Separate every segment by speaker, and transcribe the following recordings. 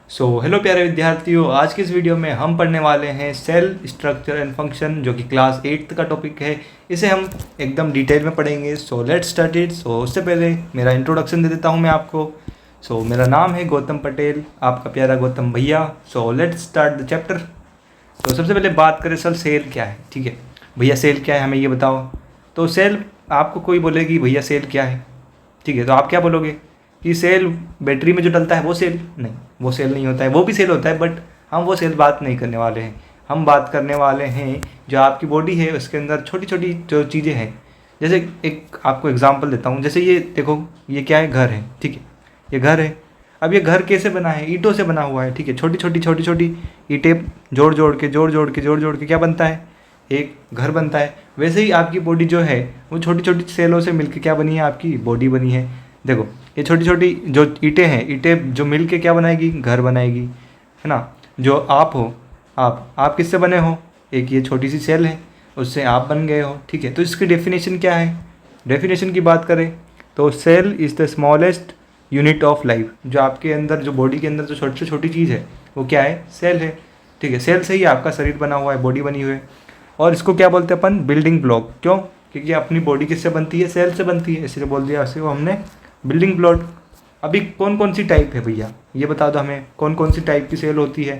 Speaker 1: Hello प्यारे विद्यार्थियों, आज की इस वीडियो में हम पढ़ने वाले हैं सेल स्ट्रक्चर एंड फंक्शन, जो कि क्लास 8 का टॉपिक है। इसे हम एकदम डिटेल में पढ़ेंगे। Let's start it. उससे पहले मेरा इंट्रोडक्शन दे देता हूं मैं आपको। मेरा नाम है गौतम पटेल, आपका प्यारा गौतम भैया। Let's start the chapter. सबसे पहले बात करें सेल क्या है। ठीक है भैया, सेल क्या है हमें ये बताओ। सेल, आपको कोई बोलेगी भैया सेल क्या है, ठीक है, तो आप क्या बोलोगे कि सेल बैटरी में जो डलता है वो सेल। नहीं, वो सेल नहीं होता है, वो भी सेल होता है, बट हम वो सेल बात नहीं करने वाले हैं। हम बात करने वाले हैं जो आपकी बॉडी है उसके अंदर छोटी छोटी जो चीज़ें हैं। जैसे एक आपको एग्जांपल देता हूँ। जैसे ये देखो, ये क्या है, घर है, ठीक है, ये घर है। अब ये घर कैसे बना है, ईंटों से बना हुआ है, ठीक है। छोटी छोटी ईंटें जोड़ के क्या बनता है, एक घर बनता है। वैसे ही आपकी बॉडी जो है वो छोटी छोटी सेलों से मिलकर क्या बनी है, आपकी बॉडी बनी है। देखो, ये छोटी छोटी जो ईंटें हैं, ईंटें जो मिल के क्या बनाएगी, घर बनाएगी, है ना। जो आप हो, आप किससे बने हो, एक ये छोटी सी सेल है, उससे आप बन गए हो, ठीक है। तो इसकी डेफिनेशन क्या है, डेफिनेशन की बात करें तो cell is the smallest unit of life. जो आपके अंदर, जो बॉडी के अंदर जो छोटी से छोटी चीज़ है वो क्या है, सेल है, ठीक है। सेल से ही आपका शरीर बना हुआ है, बॉडी बनी हुई है। और इसको क्या बोलते हैं अपन, बिल्डिंग ब्लॉक। क्यों, क्योंकि अपनी बॉडी किससे बनती है, सेल से बनती है, इसलिए बोल दिया इसे हमने बिल्डिंग ब्लॉक। अभी कौन कौन सी टाइप है भैया, ये बता दो हमें, कौन कौन सी टाइप की सेल होती है।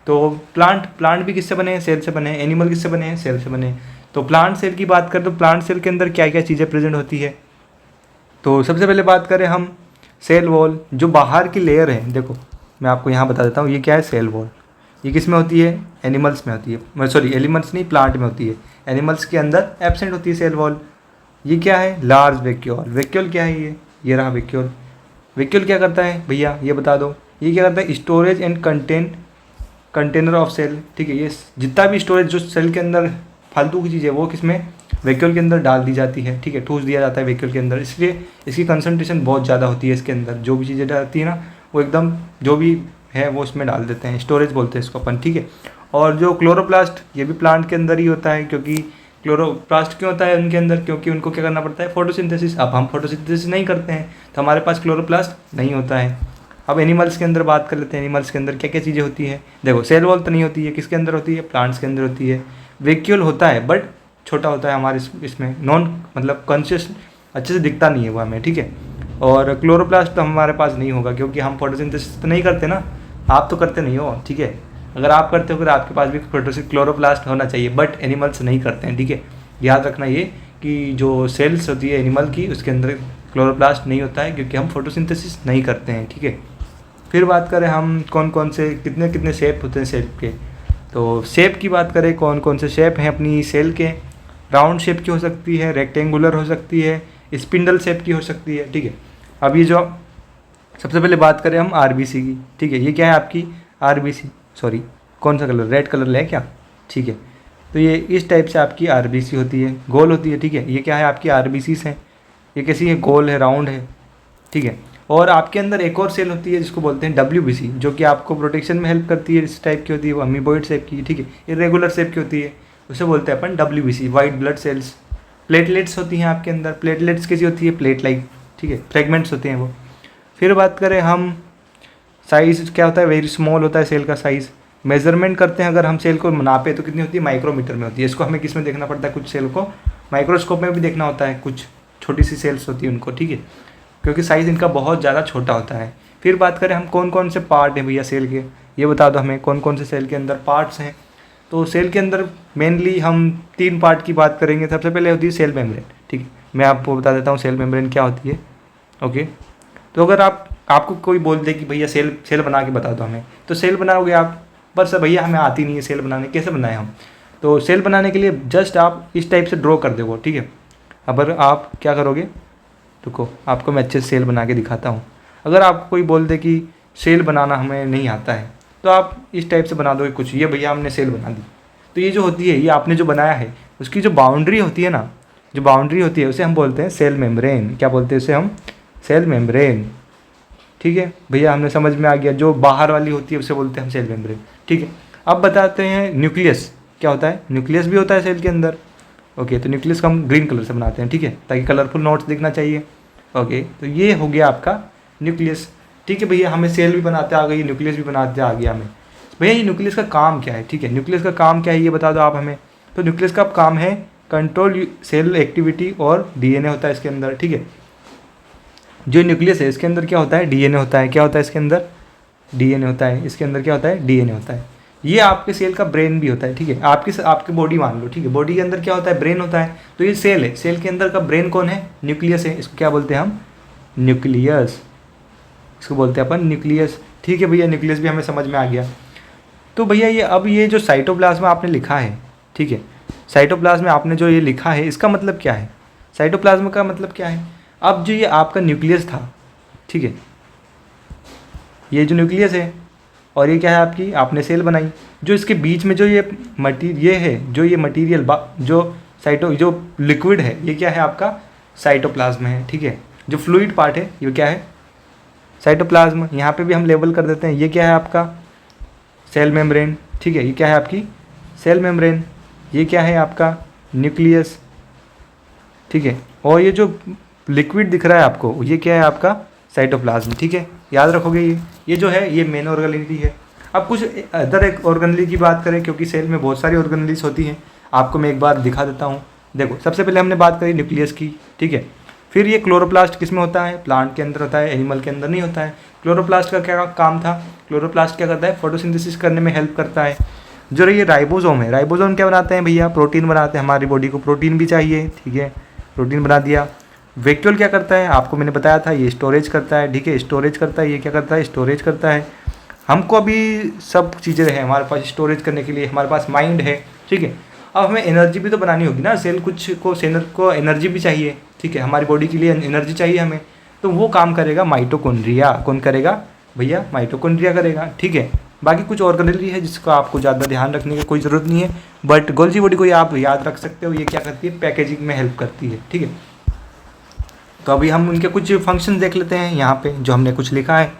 Speaker 1: तो प्लांट भी किससे बने हैं, सेल से बने हैं। एनिमल किससे बने हैं, सेल से बने हैं। तो प्लांट सेल की बात करें तो प्लांट सेल के अंदर क्या क्या चीज़ें प्रेजेंट होती है। तो सबसे पहले बात करें हम सेल वॉल, जो बाहर की लेयर है। देखो मैं आपको यहाँ बता देता हूँ, ये क्या है, सेल वॉल। ये किस में होती है, एनिमल्स में होती है, सॉरी एनिमल्स नहीं, प्लांट में होती है। एनिमल्स के अंदर एब्सेंट होती है सेल वॉल। ये क्या है, लार्ज वैक्यूल। वैक्यूल क्या है, ये रहा वैक्यूल। वैक्यूल क्या करता है भैया, ये बता दो। ये क्या करता है, storage and container of cell, ठीक है। ये जितना भी स्टोरेज जो सेल के अंदर फालतू की चीज़ है वो किसमें, वैक्यूल के अंदर डाल दी जाती है, ठीक है, ठूस दिया जाता है वैक्यूल के अंदर। इसलिए इसकी कंसंट्रेशन बहुत ज़्यादा होती है इसके अंदर। जो भी चीज़ें डालती है ना, वो एकदम जो भी है वो उसमें डाल देते हैं, स्टोरेज बोलते हैं इसको अपन, ठीक है। और जो क्लोरोप्लास्ट, ये भी प्लांट के अंदर ही होता है। क्योंकि क्लोरोप्लास्ट क्यों होता है उनके अंदर, क्योंकि उनको क्या करना पड़ता है, फोटोसिंथेसिस। अब हम फोटोसिंथेसिस नहीं करते हैं तो हमारे पास क्लोरोप्लास्ट नहीं होता है। अब एनिमल्स के अंदर बात कर लेते हैं, एनिमल्स के अंदर क्या क्या चीज़ें होती है। देखो, सेल वॉल तो नहीं होती है, किसके अंदर होती है, प्लांट्स के अंदर होती है। वैक्यूल होता है बट छोटा होता है हमारे इसमें, नॉन मतलब कॉन्शियस, अच्छे से दिखता नहीं है वो हमें, ठीक है। और क्लोरोप्लास्ट तो हमारे पास नहीं होगा, क्योंकि हम फोटोसिंथेसिस तो नहीं करते ना। आप तो करते नहीं हो, ठीक है। अगर आप करते हो फिर आपके पास भी क्लोरोप्लास्ट होना चाहिए, बट एनिमल्स नहीं करते हैं, ठीक है। याद रखना ये कि जो सेल्स होती है एनिमल की, उसके अंदर क्लोरोप्लास्ट नहीं होता है, क्योंकि हम फोटोसिंथेसिस नहीं करते हैं, ठीक है। फिर बात करें हम कौन कौन से कितने कितने शेप होते हैं सेल के। तो शेप की बात करें, कौन कौन से शेप हैं अपनी सेल के। राउंड शेप की हो सकती है, रेक्टेंगुलर हो सकती है, स्पिंडल शेप की हो सकती है, ठीक है। अब ये जो सबसे पहले बात करें हम आरबीसी की, ठीक है। ये क्या है आपकी आरबीसी, सॉरी कौन सा कलर, रेड कलर है क्या, ठीक है। तो ये इस टाइप से आपकी आरबीसी होती है, गोल होती है, ठीक है। ये क्या है, आपकी आरबीसीस हैं। ये कैसी है, गोल है, राउंड है, ठीक है। और आपके अंदर एक और सेल होती है जिसको बोलते हैं डब्ल्यूबीसी, जो कि आपको प्रोटेक्शन में हेल्प करती है। इस टाइप की होती है, वो अमीबॉइड शेप की, ठीक है, इरेगुलर शेप की होती है, उसे बोलते हैं अपन WBC, white blood cells. Platelets होती हैं आपके अंदर, प्लेटलेट्स कैसी होती है, प्लेट लाइक, ठीक है, फ्रेगमेंट्स होते हैं वो। फिर बात करें हम साइज़, क्या होता है, वेरी स्मॉल होता है सेल का साइज़। मेजरमेंट करते हैं अगर हम सेल को नापे तो कितनी होती है, माइक्रोमीटर में होती है। इसको हमें किस में देखना पड़ता है, कुछ सेल को माइक्रोस्कोप में भी देखना होता है, कुछ छोटी सी सेल्स होती है उनको, ठीक है, क्योंकि साइज़ इनका बहुत ज़्यादा छोटा होता है। फिर बात करें हम कौन कौन से पार्ट हैं भैया सेल के, ये बता दो हमें, कौन कौन से सेल के अंदर पार्ट्स हैं। तो सेल के अंदर मेनली हम 3 पार्ट की बात करेंगे। सबसे पहले होती है सेल मेम्ब्रेन, ठीक है। मैं आपको बता देता हूँ सेल मेम्ब्रेन क्या होती है, ओके। तो अगर आपको कोई बोल दे कि भैया सेल बना के बता दो हमें, तो सेल बनाओगे आप, बस भैया हमें आती नहीं है सेल बनाने, कैसे बनाएं हम। तो सेल बनाने के लिए जस्ट आप इस टाइप से ड्रॉ कर दोगे, ठीक है। अगर आप क्या करोगे, रुको आपको मैं अच्छे से सेल बना के दिखाता हूँ। अगर आपको कोई बोल दे कि सेल बनाना हमें नहीं आता है, तो आप इस टाइप से बना दोगे कुछ, ये भैया हमने सेल बना दी। तो ये जो होती है, ये आपने जो बनाया है, उसकी जो बाउंड्री होती है ना, जो बाउंड्री होती है उसे हम बोलते हैं सेल मेम्ब्रेन। क्या बोलते हैं उसे हम, सेल मेम्ब्रेन, ठीक है भैया, हमने समझ में आ गया। जो बाहर वाली होती है उसे बोलते हैं हम सेल मेम्ब्रेन, ठीक है। अब बताते हैं न्यूक्लियस क्या होता है। न्यूक्लियस भी होता है सेल के अंदर, ओके। तो न्यूक्लियस को हम ग्रीन कलर से बनाते हैं, ठीक है, ताकि कलरफुल नोट्स दिखना चाहिए, ओके। तो ये हो गया आपका न्यूक्लियस। ठीक है भैया, हमें सेल भी बनाते आ गई, न्यूक्लियस भी बनाते आ गया हमें। भैया ये न्यूक्लियस का काम क्या है, ठीक है, न्यूक्लियस का काम क्या है ये बता दो आप हमें। तो न्यूक्लियस का काम है कंट्रोल सेल एक्टिविटी, और डीएनए होता है इसके अंदर, ठीक है। जो न्यूक्लियस है इसके अंदर क्या होता है, डीएनए होता है। क्या होता है इसके अंदर, डीएनए होता है। इसके अंदर क्या होता है, डीएनए होता है। ये आपके सेल का ब्रेन भी होता है, ठीक है। आपकी बॉडी मान लो, ठीक है, बॉडी के अंदर क्या होता है, ब्रेन होता है। तो ये सेल है, सेल के अंदर का ब्रेन कौन है, न्यूक्लियस है। इसको क्या बोलते हैं हम, न्यूक्लियस, इसको बोलते हैं अपन न्यूक्लियस, ठीक है भैया। न्यूक्लियस भी हमें समझ में आ गया। तो भैया ये अब ये जो साइटोप्लाज्म आपने लिखा है, ठीक है, साइटोप्लाज्म में आपने जो ये लिखा है इसका मतलब क्या है, साइटोप्लाज्म का मतलब क्या है। अब जो ये आपका न्यूक्लियस था, ठीक है, ये जो न्यूक्लियस है और ये क्या है आपकी, आपने सेल बनाई। जो इसके बीच में जो ये ये है, जो ये मटीरियल जो लिक्विड है, ये क्या है आपका, साइटोप्लाज्म है, ठीक है। जो फ्लूइड पार्ट है ये क्या है, साइटोप्लाज्म। यहाँ पे भी हम लेबल कर देते हैं, ये क्या है आपका, सेल मेम्ब्रेन, ठीक है, ये क्या है आपकी, सेल मेम्ब्रेन। ये क्या है आपका, न्यूक्लियस, ठीक है। और ये जो लिक्विड दिख रहा है आपको, ये क्या है आपका, साइटोप्लाज्म, ठीक है। याद रखोगे ये जो है ये मेन ऑर्गेनेली है। अब कुछ अदर एक ऑर्गेनेली की बात करें, क्योंकि सेल में बहुत सारी ऑर्गेनेलीज होती हैं, आपको मैं एक बार दिखा देता हूँ। देखो, सबसे पहले हमने बात करी न्यूक्लियस की, ठीक है। फिर ये क्लोरोप्लास्ट किस में होता है, प्लांट के अंदर होता है, एनिमल के अंदर नहीं होता है। क्लोरोप्लास्ट का क्या काम था, क्लोरोप्लास्ट क्या करता है, फोटोसिंथेसिस करने में हेल्प करता है। जो ये राइबोसोम है, राइबोसोम क्या बनाते हैं भैया, प्रोटीन बनाते हैं। हमारी बॉडी को प्रोटीन भी चाहिए, ठीक है, प्रोटीन बना दिया। वैक्यूल क्या करता है, आपको मैंने बताया था, ये स्टोरेज करता है, ठीक है, स्टोरेज करता है। ये क्या करता है, स्टोरेज करता है। हमको अभी सब चीज़ें हैं हमारे पास स्टोरेज करने के लिए, हमारे पास माइंड है, ठीक है। अब हमें एनर्जी भी तो बनानी होगी ना, सेल को एनर्जी भी चाहिए, ठीक है, हमारी बॉडी के लिए एनर्जी चाहिए हमें। तो वो काम करेगा माइटोकॉन्ड्रिया। कौन करेगा भैया, माइटोकॉन्ड्रिया करेगा, ठीक है। बाकी कुछ ऑर्गेनेली है जिसका आपको ज़्यादा ध्यान रखने की कोई ज़रूरत नहीं है, बट गोल्जी बॉडी को ये आप याद रख सकते हो। ये क्या करती है, पैकेजिंग में हेल्प करती है, ठीक है। तो अभी हम उनके कुछ फंक्शन देख लेते हैं। यहाँ पे जो हमने कुछ लिखा है,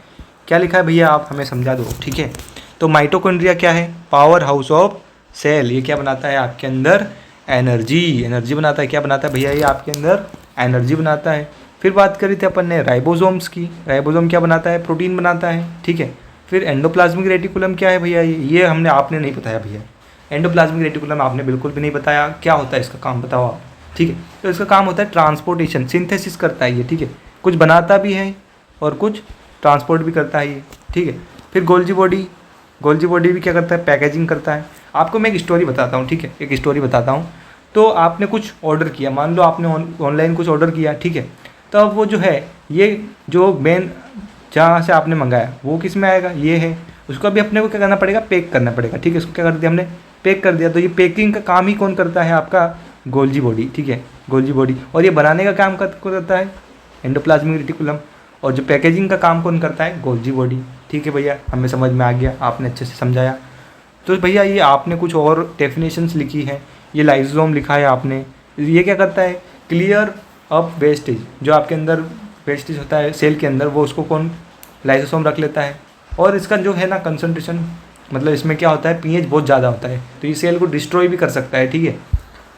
Speaker 1: क्या लिखा है भैया आप हमें समझा दो, ठीक है। तो माइटोकॉन्ड्रिया क्या है, पावर हाउस ऑफ सेल। ये क्या बनाता है आपके अंदर, एनर्जी बनाता है। क्या बनाता है भैया, ये आपके अंदर एनर्जी बनाता है। फिर बात करी थी अपन ने राइबोसोम्स की, राइबोसोम क्या बनाता है, प्रोटीन बनाता है, ठीक है। फिर एंडोप्लाज्मिक रेटिकुलम क्या है भैया, ये हमने आपने नहीं बताया भैया। एंडोप्लाज्मिक रेटिकुलम आपने बिल्कुल भी नहीं बताया, क्या होता है इसका काम बताओ आप, ठीक है। तो इसका काम होता है ट्रांसपोर्टेशन, सिंथेसिस करता है ये, ठीक है, कुछ बनाता भी है और कुछ ट्रांसपोर्ट भी करता है ये, ठीक है। फिर गोल्जी बॉडी भी क्या करता है, पैकेजिंग करता है। आपको मैं एक स्टोरी बताता हूँ, ठीक है, एक स्टोरी बताता हूँ। तो आपने कुछ ऑर्डर किया, मान लो आपने ऑनलाइन कुछ ऑर्डर किया, ठीक है। तो अब वो जो है, ये जो मेन जहाँ से आपने मंगाया वो किस में आएगा, ये है। उसको अभी अपने को क्या करना पड़ेगा, पैक करना पड़ेगा, ठीक है। इसको क्या कर दिया हमने, पैक कर दिया। तो ये पैकिंग का काम ही कौन करता है, आपका गोल्जी बॉडी, ठीक है, गोल्जी बॉडी। और ये बनाने का काम कौन करता है, एंडोप्लाज्मिक रेटिकुलम। और जो पैकेजिंग का काम कौन करता है, गोल्जी बॉडी, ठीक है भैया। हमें समझ में आ गया, आपने अच्छे से समझाया। तो भैया ये आपने कुछ और डेफिनेशंस लिखी है, ये लाइसोसोम लिखा है आपने। ये क्या करता है, क्लियर अप वेस्टेज। जो आपके अंदर वेस्टेज होता है सेल के अंदर, वो उसको कौन, लाइसोसोम रख लेता है। और इसका जो है ना कंसंट्रेशन, मतलब इसमें क्या होता है, पीएच बहुत ज़्यादा होता है, तो ये सेल को डिस्ट्रॉय भी कर सकता है, ठीक है।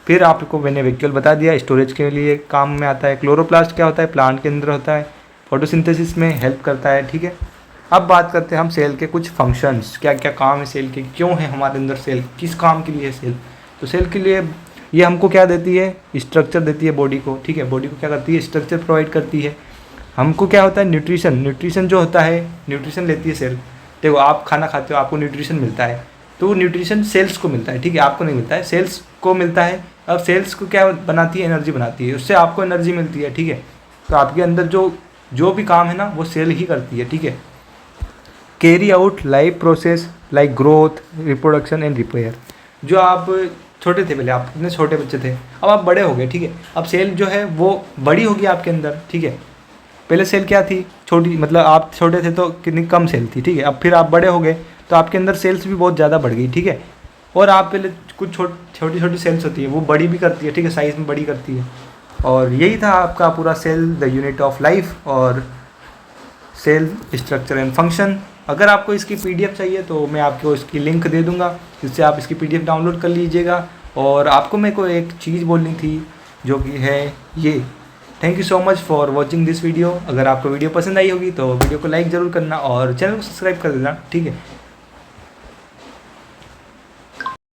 Speaker 1: फिर आपको मैंने वैक्यूल बता दिया, स्टोरेज के लिए काम में आता है। क्लोरोप्लास्ट क्या होता है, प्लांट के अंदर होता है, फोटोसिंथेसिस में हेल्प करता है, ठीक है। अब बात करते हैं हम सेल के कुछ फंक्शंस, क्या क्या काम है सेल के, क्यों है हमारे अंदर सेल, किस काम के लिए है सेल। तो सेल के लिए ये हमको क्या देती है, स्ट्रक्चर देती है बॉडी को, ठीक है। बॉडी को क्या करती है, स्ट्रक्चर प्रोवाइड करती है। हमको क्या होता है, न्यूट्रिशन जो होता है, न्यूट्रिशन लेती है सेल। देखो आप खाना खाते हो, आपको न्यूट्रिशन मिलता है, तो न्यूट्रिशन सेल्स को मिलता है, ठीक है, आपको नहीं मिलता है, सेल्स को मिलता है। अब सेल्स को क्या बनाती है, एनर्जी बनाती है, उससे आपको एनर्जी मिलती है, ठीक है। तो आपके अंदर जो भी काम है ना, वो सेल ही करती है, ठीक है। Carry out life process like growth, reproduction and repair. जो आप छोटे थे पहले, आप इतने छोटे बच्चे थे, अब आप बड़े हो गए, ठीक है। अब सेल जो है वो बड़ी होगी आपके अंदर, ठीक है। पहले सेल क्या थी, छोटी, मतलब आप छोटे थे तो कितनी कम सेल थी, ठीक है। अब फिर आप बड़े हो गए तो आपके अंदर सेल्स भी बहुत ज़्यादा बढ़ गई, ठीक है। और आप पहले कुछ छोटी छोटी सेल्स होती है, वो बड़ी भी करती है, ठीक है, साइज़ में बड़ी करती है। और यही था आपका पूरा cell the unit of life और सेल स्ट्रक्चर एंड फंक्शन। अगर आपको इसकी पीडीएफ चाहिए तो मैं आपको इसकी लिंक दे दूंगा, जिससे आप इसकी पीडीएफ डाउनलोड कर लीजिएगा। और आपको मेरे को एक चीज़ बोलनी थी, जो कि है thank you so much for watching this video. अगर आपको वीडियो पसंद आई होगी तो वीडियो को लाइक ज़रूर करना और चैनल को सब्सक्राइब कर देना, ठीक है।